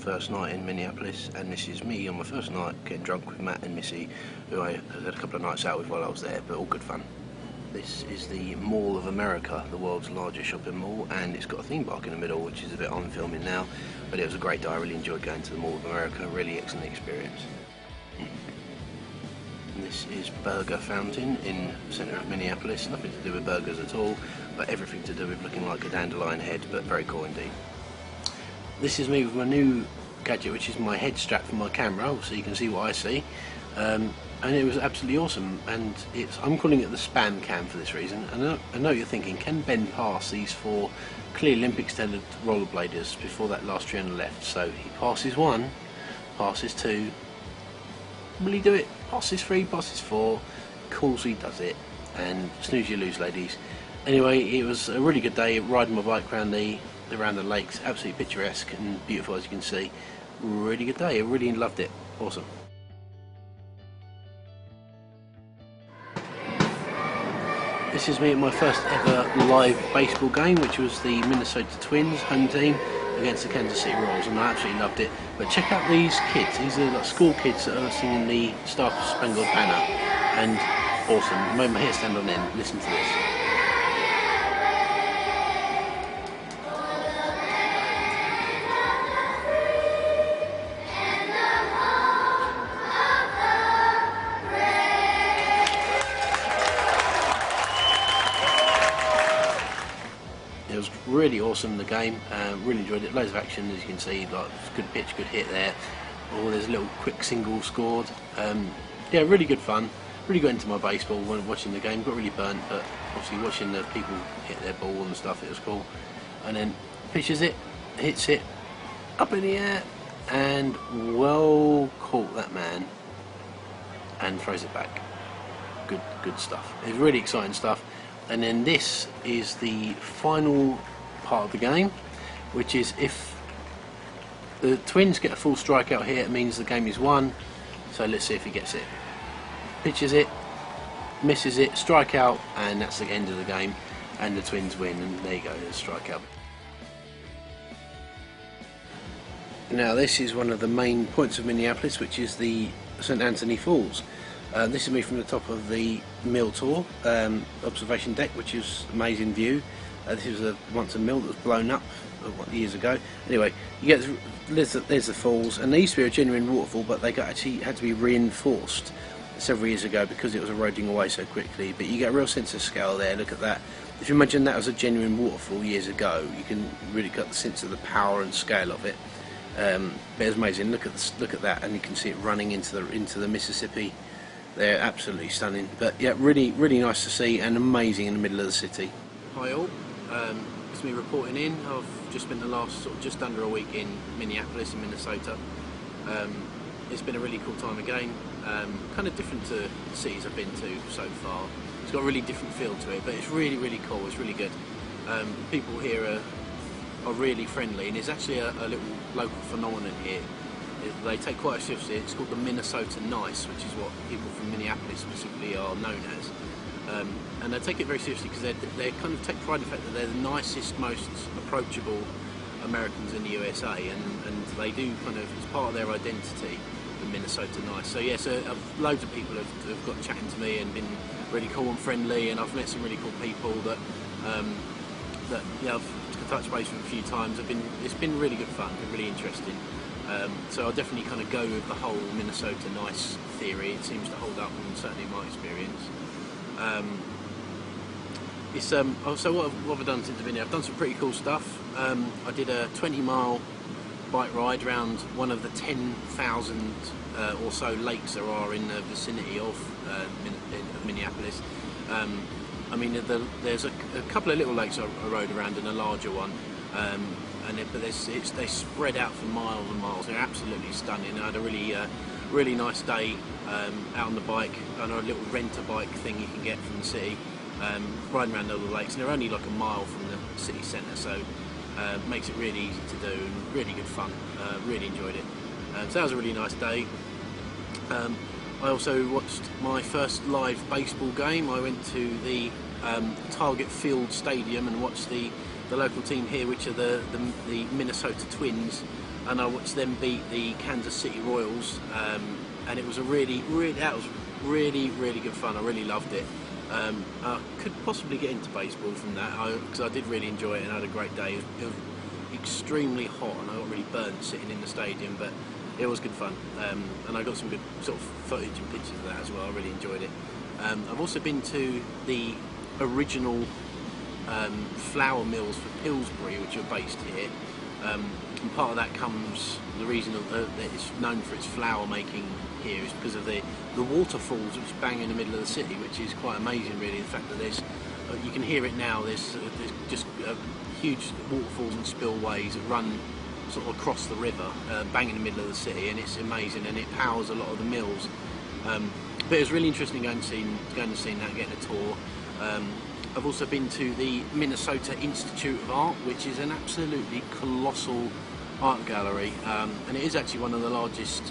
first night in Minneapolis, and this is me on my first night getting drunk with Matt and Missy, who I had a couple of nights out with while I was there, but all good fun. This is the Mall of America, the world's largest shopping mall, and it's got a theme park in the middle, which is a bit on filming now, but it was a great day. I really enjoyed going to the Mall of America, really excellent experience. This is Burger Fountain in the centre of Minneapolis. Nothing to do with burgers at all, but everything to do with looking like a dandelion head, but very cool indeed. This is me with my new gadget, which is my head strap for my camera, so you can see what I see. And it was absolutely awesome, and I'm calling it the spam cam for this reason. And I know you're thinking, can Ben pass these 4 clear Olympic standard rollerbladers before that last 300 left? So he passes 1, passes 2, will he do it? Passes 3, passes 4, cool, he does it, and snooze you lose, ladies. Anyway, it was a really good day riding my bike around the lakes, absolutely picturesque and beautiful as you can see. Really good day, I really loved it, awesome. This is me at my first ever live baseball game, which was the Minnesota Twins home team against the Kansas City Royals, and I absolutely loved it. But check out these kids, these are like school kids that are singing the Star Spangled Banner, and awesome. I made my hair stand on end, listen to this. It was really awesome, the game, really enjoyed it, loads of action as you can see, like good pitch, good hit there. Oh, there's a little quick single scored. Yeah, really good fun, really got into my baseball when watching the game, got really burnt, but obviously watching the people hit their ball and stuff, it was cool. And then pitches it, hits it, up in the air, and well caught that man, and throws it back. Good stuff. It's really exciting stuff. And then this is the final part of the game, which is if the Twins get a full strikeout here, it means the game is won. So let's see if he gets it. Pitches it, misses it, strikeout, and that's the end of the game, and the Twins win, and there you go, there's a strikeout. Now this is one of the main points of Minneapolis, which is the St. Anthony Falls. This is me from the top of the mill tour, observation deck, which is amazing view. This was once a mill that was blown up years ago. Anyway, you get there's the falls, and they used to be a genuine waterfall, but they actually had to be reinforced several years ago because it was eroding away so quickly. But you get a real sense of scale there. Look at that. If you imagine that was a genuine waterfall years ago, you can really get the sense of the power and scale of it. But it's amazing. Look at that, and you can see it running into the Mississippi. They're absolutely stunning, but yeah, really nice to see, and amazing in the middle of the city. Hi all, it's me reporting in. I've just spent the last just under a week in Minneapolis in Minnesota. It's been a really cool time again, kind of different to the cities I've been to so far. It's got a really different feel to it, but it's really cool, it's really good. People here are really friendly, and it's actually a little local phenomenon here. They take quite seriously. It's called the Minnesota Nice, which is what people from Minneapolis specifically are known as. And they take it very seriously because they kind of take pride in the fact that they're the nicest, most approachable Americans in the USA, and they do kind of, it's part of their identity, the Minnesota Nice. So yeah, loads of people have got chatting to me and been really cool and friendly, and I've met some really cool people that yeah, I've touched base with a few times. It's been really good fun, been really interesting. So I'll definitely kind of go with the whole Minnesota Nice theory. It seems to hold up, and certainly in my experience. So what have I done since I've been here? I've done some pretty cool stuff. I did a 20-mile bike ride around one of the 10,000 or so lakes there are in the vicinity of Minneapolis. I mean, there's a couple of little lakes I rode around and a larger one. But they spread out for miles and miles. They're absolutely stunning. I had a really nice day out on the bike. I know a little rent-a-bike thing you can get from the city, riding around all the lakes, and they're only like a mile from the city centre, so makes it really easy to do and really good fun. Really enjoyed it. So that was a really nice day. I also watched my first live baseball game. I went to the Target Field Stadium and watched the the local team here, which are the Minnesota Twins, and I watched them beat the Kansas City Royals, and it was a really good fun. I really loved it. I could possibly get into baseball from that because I did really enjoy it and I had a great day. It was extremely hot and I got really burnt sitting in the stadium, but it was good fun, and I got some good sort of footage and pictures of that as well. I really enjoyed it. I've also been to the original flour mills for Pillsbury, which are based here, and part of that comes, the reason that it's known for its flour making here is because of the waterfalls which bang in the middle of the city, which is quite amazing really. The fact that there's, you can hear it now, there's just huge waterfalls and spillways that run sort of across the river, bang in the middle of the city, and it's amazing, and it powers a lot of the mills. But it was really interesting going and seeing that, getting a tour. I've also been to the Minnesota Institute of Art, which is an absolutely colossal art gallery, and it is actually one of the largest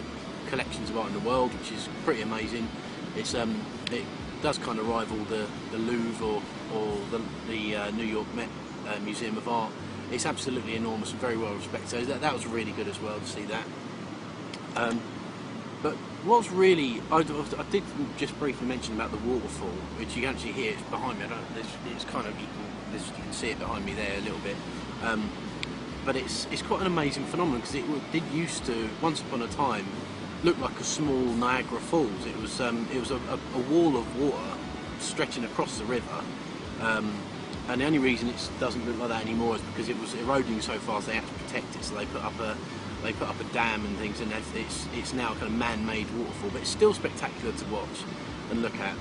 collections of art in the world, which is pretty amazing. It does kind of rival the Louvre or the New York Met Museum of Art. It's absolutely enormous and very well respected. So that was really good as well to see that. But what's really, I did just briefly mention about the waterfall, which you can actually hear. It's behind me. It's kind of, you can see it behind me there a little bit. But it's quite an amazing phenomenon, because it did used to, once upon a time, look like a small Niagara Falls. It was a wall of water stretching across the river, and the only reason it doesn't look like that anymore is because it was eroding so fast they had to protect it. So they put up a dam and things, and it's now kind of man-made waterfall, but it's still spectacular to watch and look at.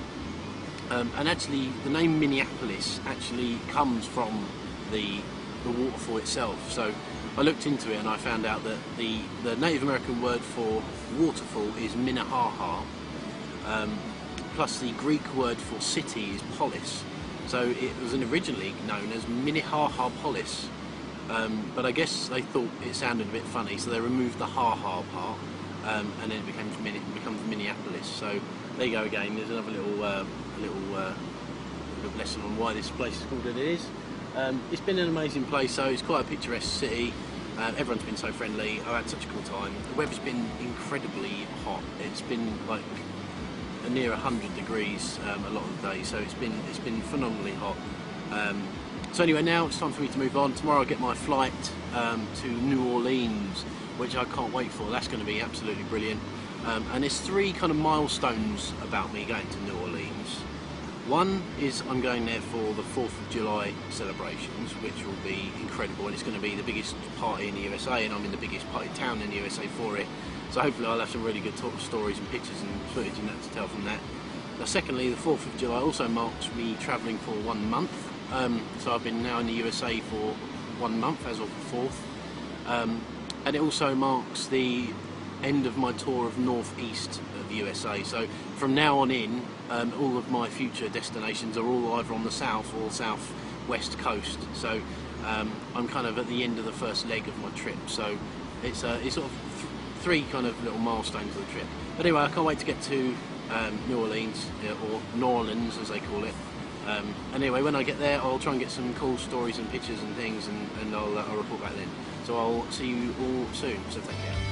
And actually, the name Minneapolis actually comes from the waterfall itself. So I looked into it and I found out that the Native American word for waterfall is Minnehaha, plus the Greek word for city is polis. So it was originally known as Minnehaha-polis, but I guess they thought it sounded a bit funny, so they removed the ha-ha part, and then it becomes Minneapolis. So there you go again. There's another little lesson on why this place is called what it is. It's been an amazing place. So it's quite a picturesque city. Everyone's been so friendly. I've had such a cool time. The weather's been incredibly hot. It's been like near 100 degrees a lot of the day, so it's been phenomenally hot. So anyway, now it's time for me to move on. Tomorrow I get my flight to New Orleans, which I can't wait for. That's going to be absolutely brilliant. And there's three kind of milestones about me going to New Orleans. One is I'm going there for the 4th of July celebrations, which will be incredible, and it's going to be the biggest party in the USA, and I'm in the biggest party town in the USA for it. So hopefully I'll have some really good stories and pictures and footage and that to tell from that. Now secondly, the 4th of July also marks me travelling for 1 month. So I've been now in the USA for 1 month as of the 4th. And it also marks the end of my tour of northeast of the USA. So from now on in, all of my future destinations are all either on the south or southwest coast. So I'm kind of at the end of the first leg of my trip. So it's sort of three kind of little milestones of the trip. But anyway, I can't wait to get to New Orleans, or New Orleans as they call it. Anyway, when I get there, I'll try and get some cool stories and pictures and things, and I'll report back then. So I'll see you all soon. So take care.